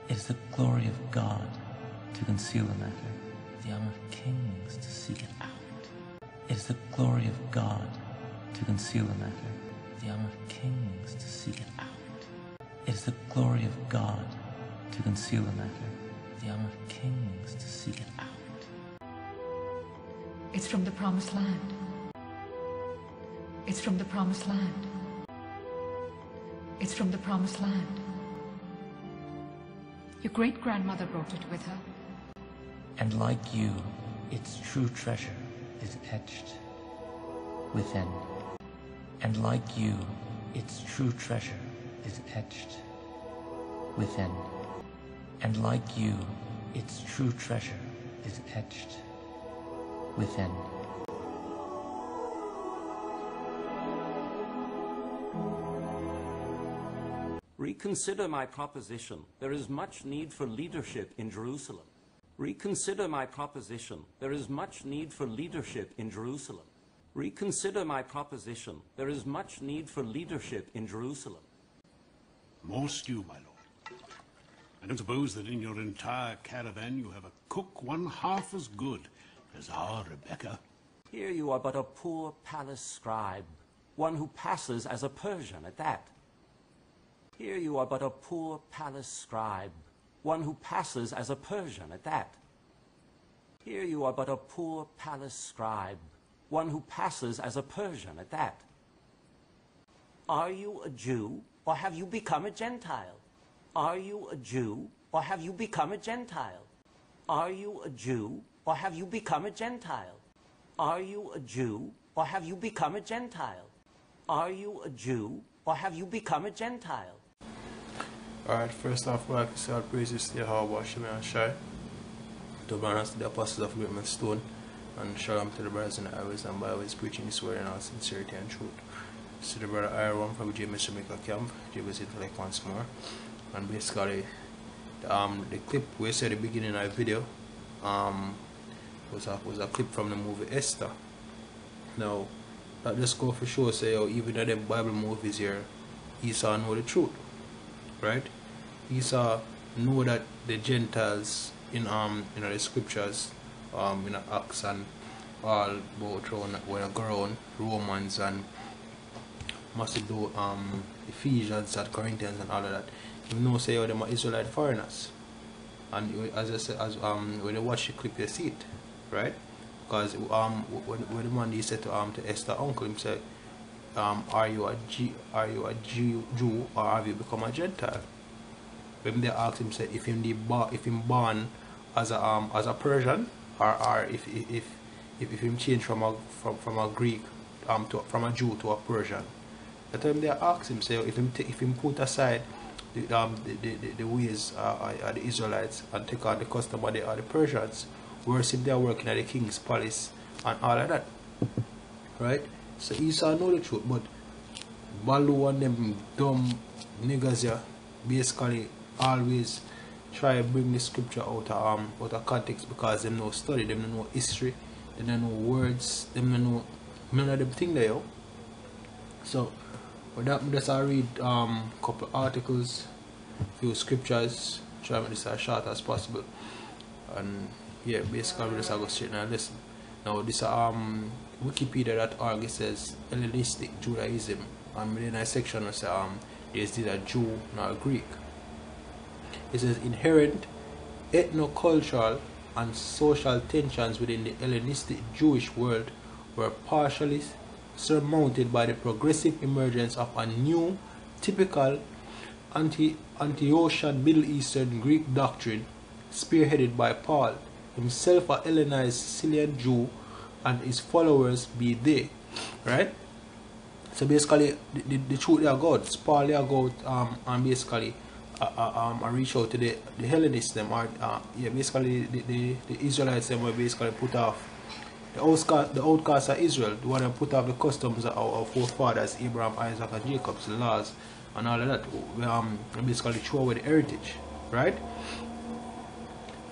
It is the glory of God to conceal a matter, the honor of kings to seek it out. It is the glory of God to conceal a matter, the honor of kings to seek it out. It is the glory of God to conceal a matter, the honor of kings to seek it out. It's from the promised land. It's from the promised land. It's from the promised land. Your great-grandmother brought it with her. And like you, its true treasure is etched within. And like you, its true treasure is etched within. And like you, its true treasure is etched within. Reconsider my proposition. There is much need for leadership in Jerusalem. Reconsider my proposition. There is much need for leadership in Jerusalem. Reconsider my proposition. There is much need for leadership in Jerusalem. More stew, my lord. I don't suppose that in your entire caravan you have a cook one half as good as our Rebecca. Here you are but a poor palace scribe, one who passes as a Persian at that. Here you are but a poor palace scribe, one who passes as a Persian at that. Here you are but a poor palace scribe, one who passes as a Persian at that. Are you a Jew, or have you become a Gentile? Are you a Jew, or have you become a Gentile? Are you a Jew, or have you become a Gentile? Are you a Jew, or have you become a Gentile? Are you a Jew, or have you become a Gentile? Alright, first off, I'd like to say all praises to Yahweh, Shemai and Shai, to banners to the apostles of Great Stone, and shalom to the brothers in the highways and byways preaching this word in all sincerity and truth. This is the brother Iron from JMS Jamaica Camp, JBS Intellect once more. And basically, the clip we said at the beginning of the video was a clip from the movie Esther. Now, that just go for sure, say, even in the Bible movies here, Esau know the truth, right? Esau know that the Gentiles in the scriptures, in the Acts and all about when I go around Romans and Macedon, Ephesians and Corinthians and all of that, you know say them are Israelite foreigners. And as I said, when you watch the clip you see it, right? Because when the man he said to Esther uncle, he said, are you a Jew or have you become a Gentile? When they asked him, said if him born as a Persian or if him changed from a Greek from a Jew to a Persian. That time they asked him, say if him put aside the ways of the Israelites and take on the custom of the Persians, whereas if they are working at the king's palace and all of that, right? So Esau know the truth, but Balu and them dumb niggas here basically always try to bring the scripture out of context because them no study, them no know history, them no know words, them no know none of them thing there. So with that, I just read couple articles, few scriptures, try to make this as short as possible, and yeah, basically we just go straight now listen. Now this Wikipedia.org says Hellenistic Judaism, and within a section it says there's neither Jew nor Greek. It says inherent ethno-cultural and social tensions within the Hellenistic Jewish world were partially surmounted by the progressive emergence of a new, typical Antiochian Middle Eastern Greek doctrine spearheaded by Paul, himself a Hellenized Sicilian Jew, and his followers be they, right? So basically, the truth they are God. Paul they are God, and basically, I reach out to the Hellenists them, or yeah, basically the Israelites them were basically put off the outcasts of Israel, the one that put off the customs of our forefathers Abraham, Isaac, and Jacob's laws and all of that. We basically throw away the heritage, right?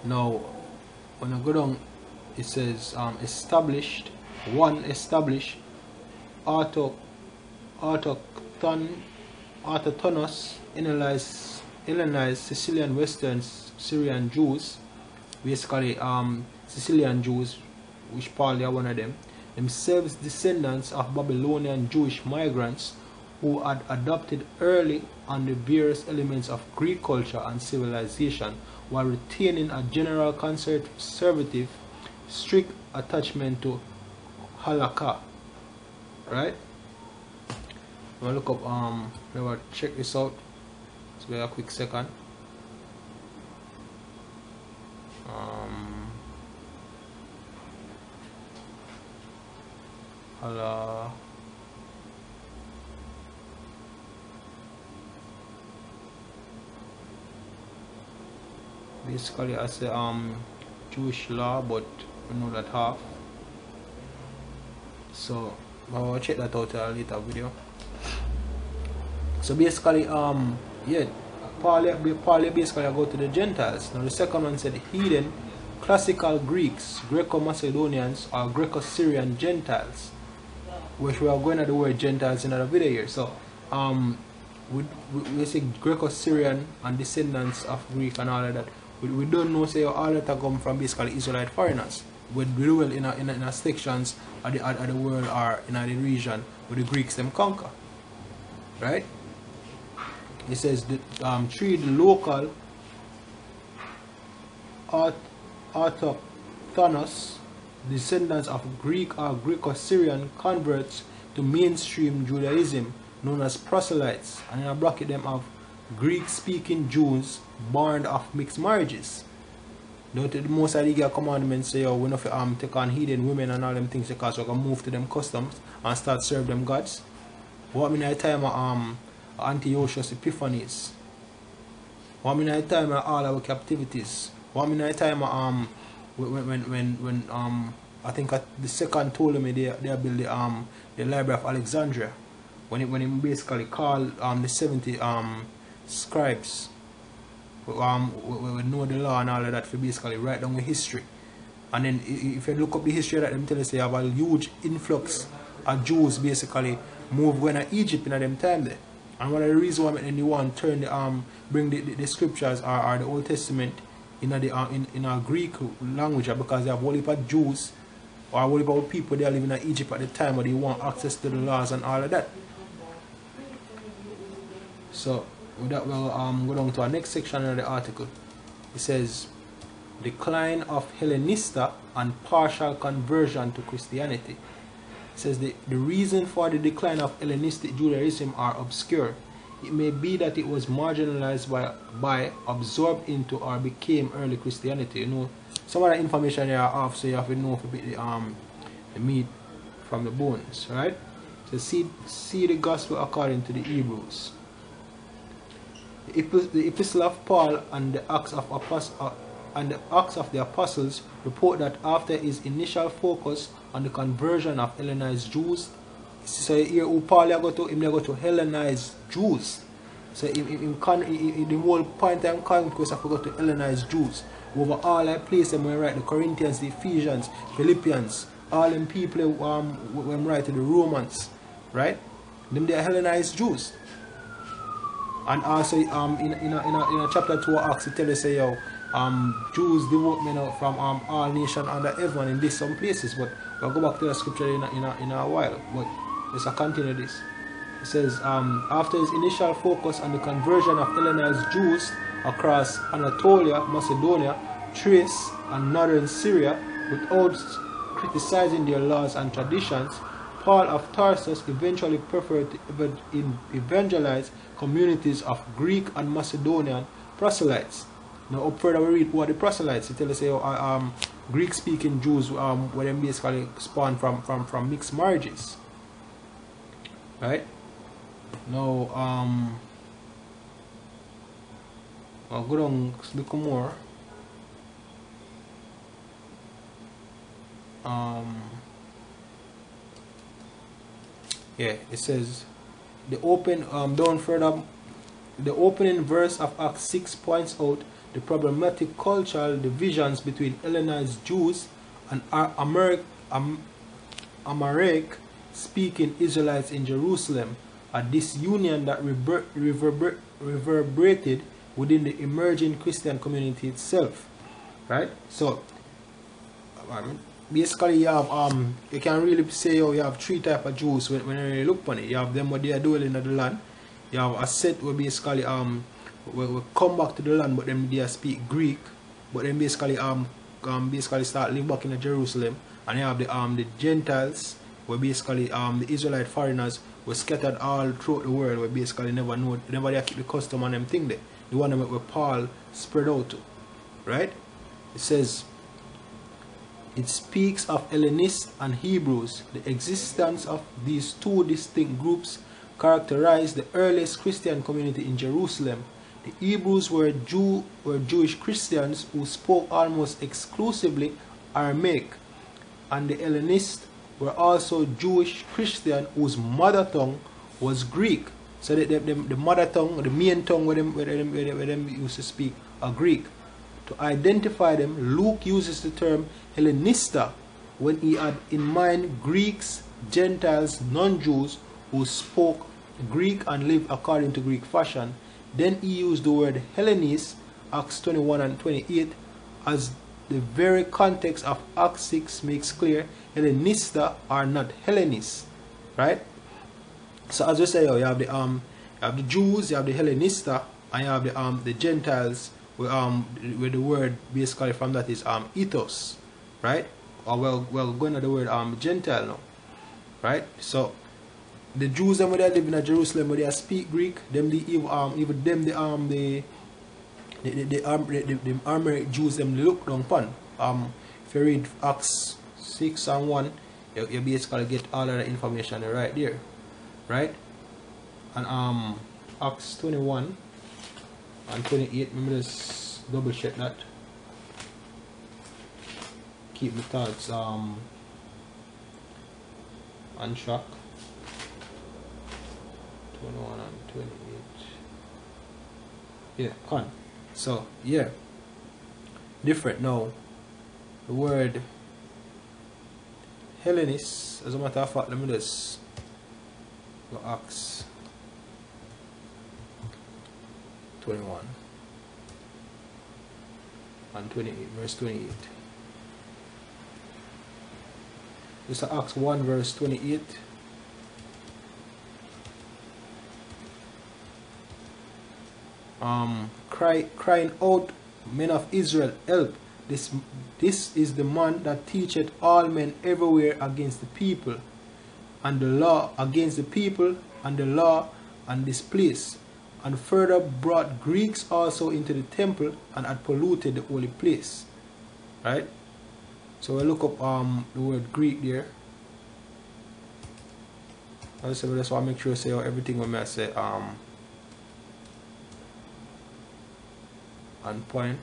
Now, when I go down, it says established autochthonous Hellenized Sicilian Western Syrian Jews, basically Sicilian Jews, which Paul are one of them, themselves descendants of Babylonian Jewish migrants who had adopted early on the various elements of Greek culture and civilization while retaining a general conservative, strict attachment to halakha. Right? I'm gonna look up let me check this out. Let's wait a quick second. Basically I say Jewish law, but we know that half. So I'll check that out in a later video. So basically yeah, Paul basically go to the Gentiles. Now the second one said heathen, classical Greeks, Greco-Macedonians or Greco-Syrian Gentiles, which we are going to the word Gentiles in another video here. So we say Greco-Syrian and descendants of Greek and all of that. We don't know say all that come from basically Israelite foreigners. We do well in a sections of the world or in the region where the Greeks them conquer. Right? It says the the local autochthonous descendants of Greek or Greco-Syrian converts to mainstream Judaism known as proselytes, and in a bracket them of Greek-speaking Jews born of mixed marriages. Note the most of the commandments say we don't take on heathen women and all them things because we can move to them customs and start serve them gods. What mean at the time of Antiochus Epiphanes? What mean at the time of all our captivities? What mean at the time of when I think at the second Ptolemy they built the Library of Alexandria, when he basically called the 70 scribes we know the law and all of that for basically write down the history. And then if you look up the history of that, them tell us they have a huge influx of Jews basically move going to Egypt in them time there. And one of the reasons why they want to turn the bring the scriptures or the Old Testament in a Greek language because they have a whole heap of Jews or a whole heap of people they are living in Egypt at the time, but they want access to the laws and all of that. So with that we'll go down to our next section of the article. It says decline of Hellenista and partial conversion to Christianity. It says the reason for the decline of Hellenistic Judaism are obscure. It may be that it was marginalized by absorbed into or became early Christianity. You know, some of the information here are off, so you have to know the meat from the bones, right? So see the gospel according to the Hebrews. The Epistle of Paul and the Acts of the Apostles report that after his initial focus on the conversion of Hellenized Jews, so here who Paul go to Hellenized Jews. So the whole point I'm conquest of go to Hellenized Jews. Over all I place them when write the Corinthians, the Ephesians, Philippians, all them people when write to the Romans, right? Them they are Hellenized Jews. And also in a chapter 2 of Acts it tells us say Jews devote men out from all nations under heaven in this some places, but we'll go back to the scripture in a while. But let's continue this. It says after his initial focus on the conversion of Hellenized Jews across Anatolia, Macedonia, Thrace and northern Syria without criticizing their laws and traditions, Paul of Tarsus eventually preferred to evangelize communities of Greek and Macedonian proselytes. Now up further we read what the proselytes, it tells us Greek speaking Jews were them basically spawned from mixed marriages. Right? Now I'll go down a little more. Yeah, it says the opening verse of Acts 6 points out the problematic cultural divisions between Hellenized Jews and Amharic speaking Israelites in Jerusalem, a disunion that reverberated within the emerging Christian community itself, right? So basically you have you can really say you have three types of Jews when you really look on it. You have them what they are dwelling in the land. You have a set where basically will come back to the land, but then they speak Greek, but then basically basically start living back in Jerusalem. And you have the Gentiles, where basically the Israelite foreigners were scattered all throughout the world, where basically never they keep the custom and them thing there. The one where Paul spread out to, right? It says it speaks of Hellenists and Hebrews. The existence of these two distinct groups characterized the earliest Christian community in Jerusalem. The Hebrews were Jewish Christians who spoke almost exclusively Aramaic, and the Hellenists were also Jewish Christians whose mother tongue was Greek. So the mother tongue, the main tongue where them used to speak are Greek. To identify them, Luke uses the term Hellenista when he had in mind Greeks, Gentiles, non-Jews who spoke Greek and lived according to Greek fashion. Then he used the word Hellenist, Acts 21 and 28, as the very context of Acts 6 makes clear. Hellenista are not Hellenists, right? So as we say, you have the Jews, you have the Hellenista, and you have the Gentiles, where the word basically from that is ethos, right? Or well going to the word Gentile now, right? So the Jews them where they live in Jerusalem where they speak Greek, them the Aramaic Jews them look down upon. If you read Acts 6 and 1, you basically get all of the information right there, right? And Acts 21 and 28, let me just double check that. Keep the thoughts on track. 21 and 28. Yeah, come on. So yeah, different now. The word Hellenist, as a matter of fact, let me just go Acts 21 and 28, verse 28. This is Acts 1 verse 28. Crying out, men of Israel, help. This is the man that teacheth all men everywhere against the people and the law, against the people and the law and this place, and further brought Greeks also into the temple and had polluted the holy place. Right? So we look up the word Greek there. I just want to make sure I say everything when I say on point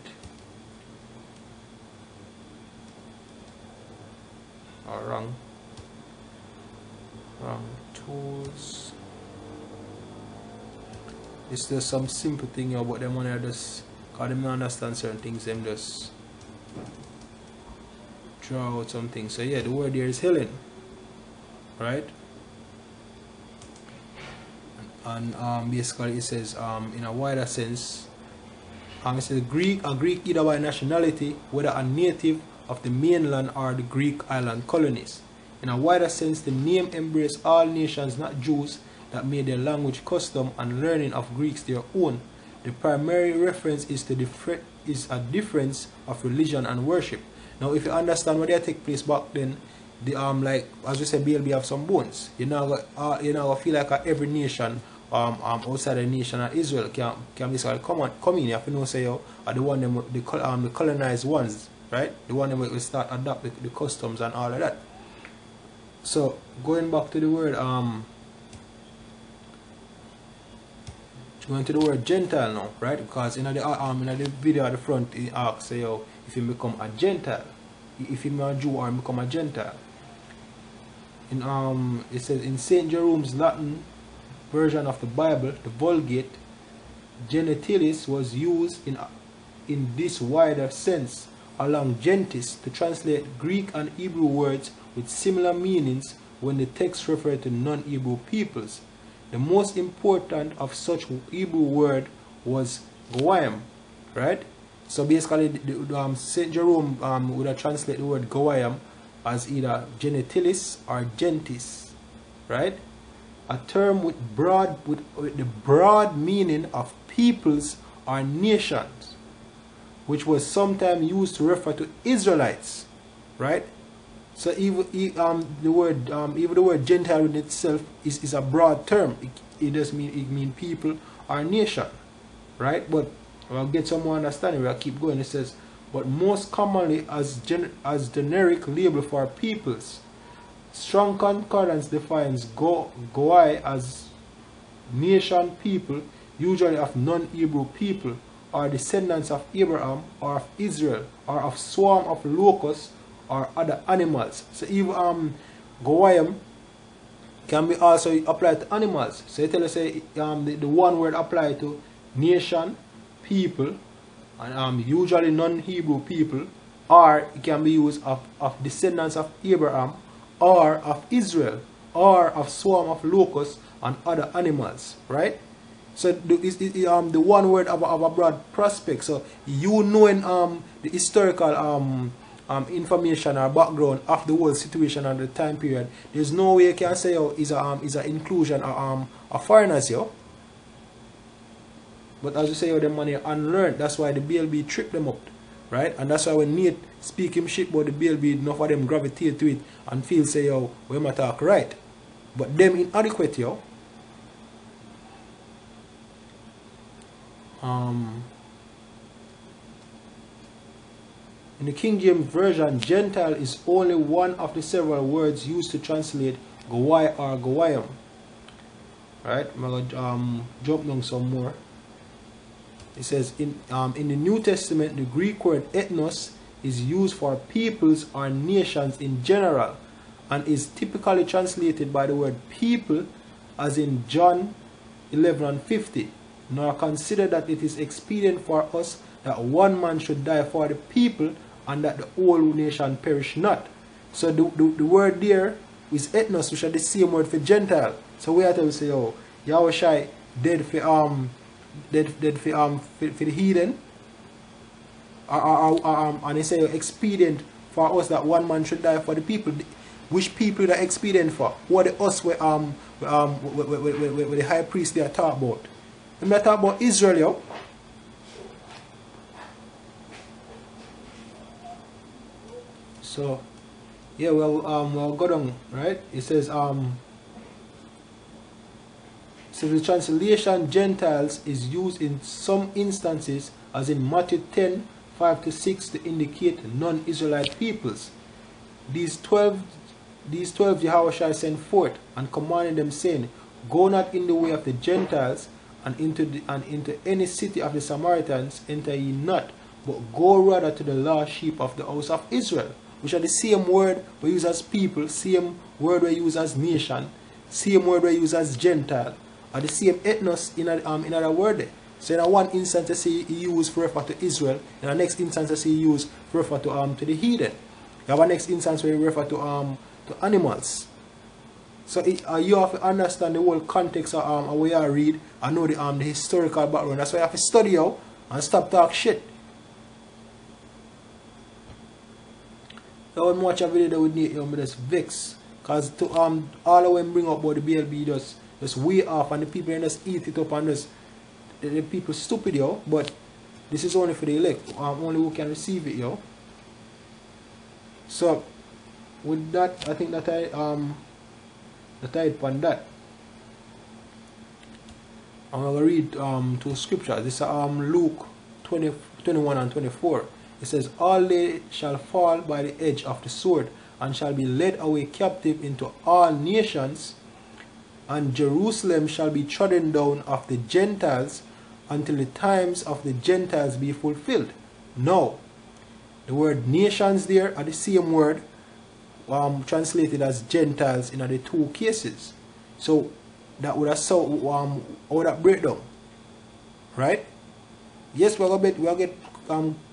or wrong tools. It's just some simple thing about them when I just cause them understand certain things, them just draw out something. So yeah, the word there is Helen, right? And basically it says in a wider sense, it says a Greek either by nationality, whether a native of the mainland or the Greek island colonies. In a wider sense, the name embraced all nations, not Jews, that made their language, custom, and learning of Greeks their own. The primary reference is to a difference of religion and worship. Now, if you understand what they take place back then, the like as we said, BLB have some bones. You know, feel like every nation outside the nation of Israel can basically come in. You have to know, say, are the one them the colonized ones, right? The one them will start adopt the customs and all of that. So going back to the word going to the word Gentile now, right? Because in the video at the front it asks, say, if you become a Gentile, if you're a Jew or become a Gentile. In it says in Saint Jerome's Latin version of the Bible, the Vulgate, genitilis was used in this wider sense, along gentis, to translate Greek and Hebrew words with similar meanings when the text referred to non-Hebrew peoples. The most important of such Hebrew word was Goyim, right? So basically, Saint Jerome would have translated the word Goyim as either genitilis or gentis, right? A term with the broad meaning of peoples or nations, which was sometimes used to refer to Israelites, right? So even the word Gentile in itself is a broad term. It does mean people or nation, right? But I'll get some more understanding. We'll keep going. It says, but most commonly as generic label for peoples. Strong Concordance defines Goai as nation people, usually of non-Hebrew people, or descendants of Abraham, or of Israel, or of swarm of locusts, or other animals. So even Goyim can be also applied to animals. So you tell us the one word applied to nation, people, and usually non-Hebrew people, or it can be used of descendants of Abraham, or of Israel, or of swarm of locusts and other animals, right? So the one word of a broad prospect. So you knowing the historical information or background of the whole situation and the time period, there's no way you can say is a inclusion of foreigners, yo. But as you say, them money unlearned. That's why the BLB tripped them up, right? And that's why when Nate speak him shit about the BLB, enough of them gravitate to it and feel say, yo, we might talk right. But them inadequate, yo. In the King James Version, Gentile is only one of the several words used to translate Gowai or Goyim. Right? I'm going to jump down some more. It says, in the New Testament, the Greek word ethnos is used for peoples or nations in general and is typically translated by the word people, as in John 11:50. Nor consider that it is expedient for us that one man should die for the people and that the whole nation perish not. So the word there is ethnos, which are the same word for Gentile. So we have to say, oh, Yahushai dead for the heathen, and they say expedient for us that one man should die for the people. Which people are expedient for? What the us where the high priest they are talking about? I'm not talking about Israel, yo. So yeah, we'll go down, right? It says so the translation Gentiles is used in some instances, as in Matthew 10:5-6, to indicate non-Israelite peoples. These 12 Yahushua sent forth and commanded them, saying, go not in the way of the Gentiles, and into any city of the Samaritans enter ye not, but go rather to the lost sheep of the house of Israel. Which are the same word we use as people, same word we use as nation, same word we use as Gentile, are the same ethnos in another word. So in one instance I see he used for refer to Israel, in the next instance I see he used for refer to the heathen. You have a next instance where you refer to animals. So you have to understand the whole context of how you read and know the historical background. That's why you have to study out and stop talk shit. So when I watch a video that would need you, just vex. Because to all of them bring up about the BLB just way off, and the people just eat it up, and just the people stupid, yo. But this is only for the elect, only who can receive it, yo. So with that, I think that I upon that. I'm going to read two scriptures. This is Luke 21 and 24. It says, all they shall fall by the edge of the sword, and shall be led away captive into all nations, and Jerusalem shall be trodden down of the Gentiles, until the times of the Gentiles be fulfilled. Now, the word nations there are the same word translated as Gentiles in the two cases. So that would have how would that break down? Right? Yes, we'll get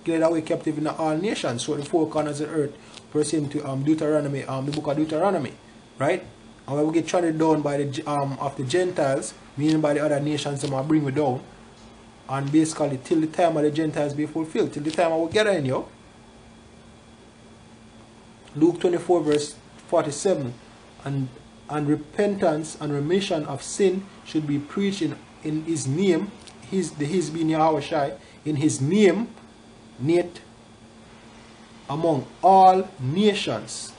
led away captive in all nations, so the four corners of the earth, pursuant to Deuteronomy, the book of Deuteronomy, right? And we will get trodden down by the of the Gentiles, meaning by the other nations that might bring we down, and basically till the time of the Gentiles be fulfilled, till the time I will gather in you. Luke 24 verse 47, and repentance and remission of sin should be preached in his name, his being Yahushai, in his name, Nate, among all nations.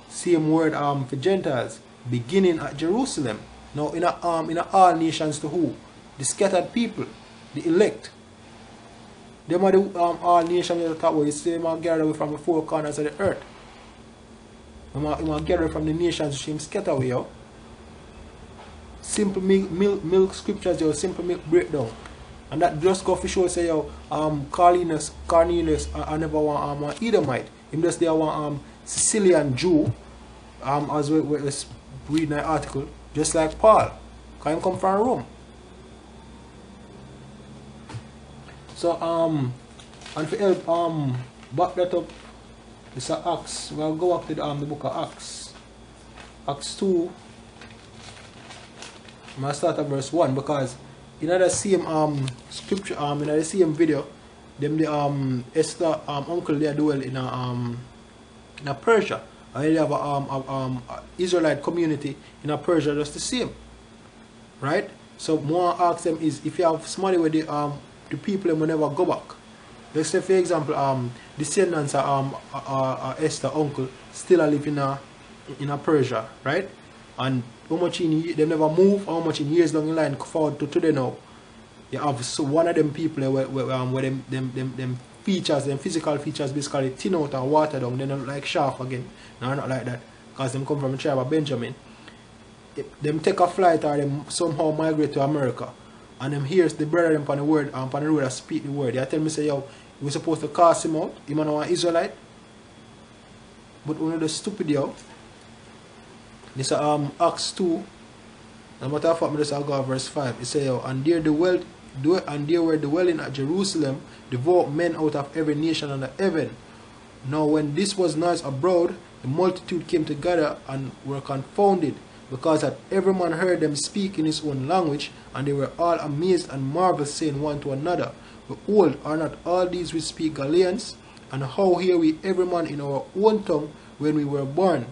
Same word for Gentiles, beginning at Jerusalem. Now in all nations to who? The scattered people, the elect. Them are the all nations that talk about. You see them are gathered away from the four corners of the earth. Them are gathered from the nations which him scatter away. Yo. Simple milk scriptures, yo, simple milk breakdown. And that just go for show say yo, Cornelius I never want one Edomite. Him just there one Sicilian Jew, as we read in the article, just like Paul. Cause him come from Rome. So and for help back that up, it's a Acts. We'll go back to the book of Acts. Acts 2. I'm gonna start at verse 1 because in the same scripture, in the same video, them the Esther uncle they dwell in a Persia. And they have a Israelite community in a Persia just the same. Right? So more ask them is if you have somebody where the people will never go back. Let's say for example descendants of Esther uncle still live in a Persia, right? And how much they never move, how much in years down the line forward to today now. You have one of them people where them features, them physical features basically thin out and water down, they're not like sharp again. No, not like that. Because them come from the tribe of Benjamin. Them take a flight or them somehow migrate to America. And them hears the brother them on the word and on the road that speak the word. They tell me say, yo, we're supposed to cast him out, him and one Israelite. But one of the stupid yo. This is Acts 2. No matter of fact, I just go verse 5. It says, and there were dwelling at Jerusalem devout men out of every nation under heaven. Now when this was noised abroad, the multitude came together and were confounded, because that every man heard them speak in his own language, and they were all amazed and marveled, saying one to another, behold, are not all these which speak Galileans? And how hear we every man in our own tongue when we were born?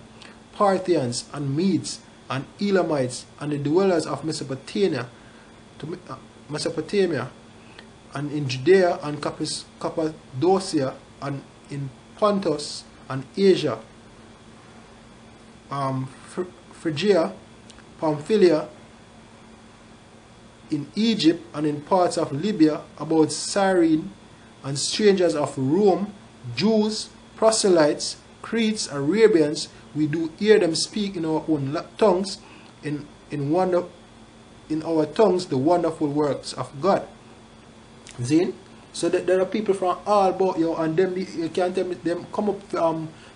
Parthians and Medes and Elamites and the dwellers of Mesopotamia, and in Judea and Cappadocia and in Pontus and Asia, Phrygia, Pamphylia, in Egypt and in parts of Libya, about Cyrene, and strangers of Rome, Jews, proselytes, Cretes, Arabians, we do hear them speak in our own tongues, in our tongues, the wonderful works of God. See? So that there are people from all about you, and them you can't tell me them come up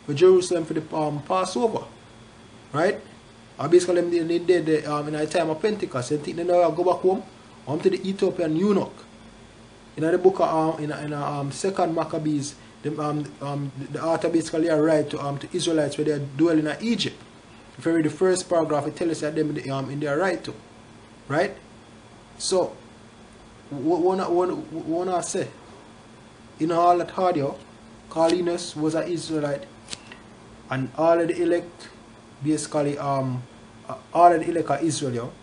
for Jerusalem for the Passover, right? Or basically they did in the time of Pentecost. They think they now go back home to the Ethiopian eunuch. In the book of Second Maccabees, the author basically write to Israelites where they are dwelling in Egypt. If you read the first paragraph, it tells us that them in their right to, right? So what I say, in all that audio, Cornelius was an Israelite, and all of the elect basically all of the elect are Israel,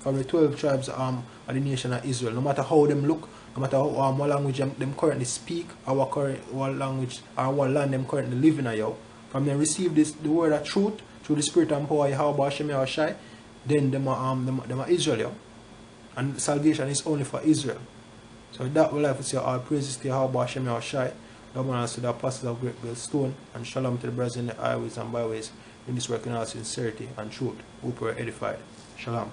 from the 12 tribes of the nation of Israel. No matter how them look, no matter how, what language them currently speak, or what language or what land them currently live in, from them receive the word of truth through the spirit and power Yahweh Hashem Yahushai, then them are Israel, and salvation is only for Israel. So with that, we like to say all praises to Yahweh Hashem Yahushai, love and to the apostles of Great Bill Stone, and shalom to the brothers in the highways and byways in this work in all sincerity and truth. Hope we are edified. Shalom.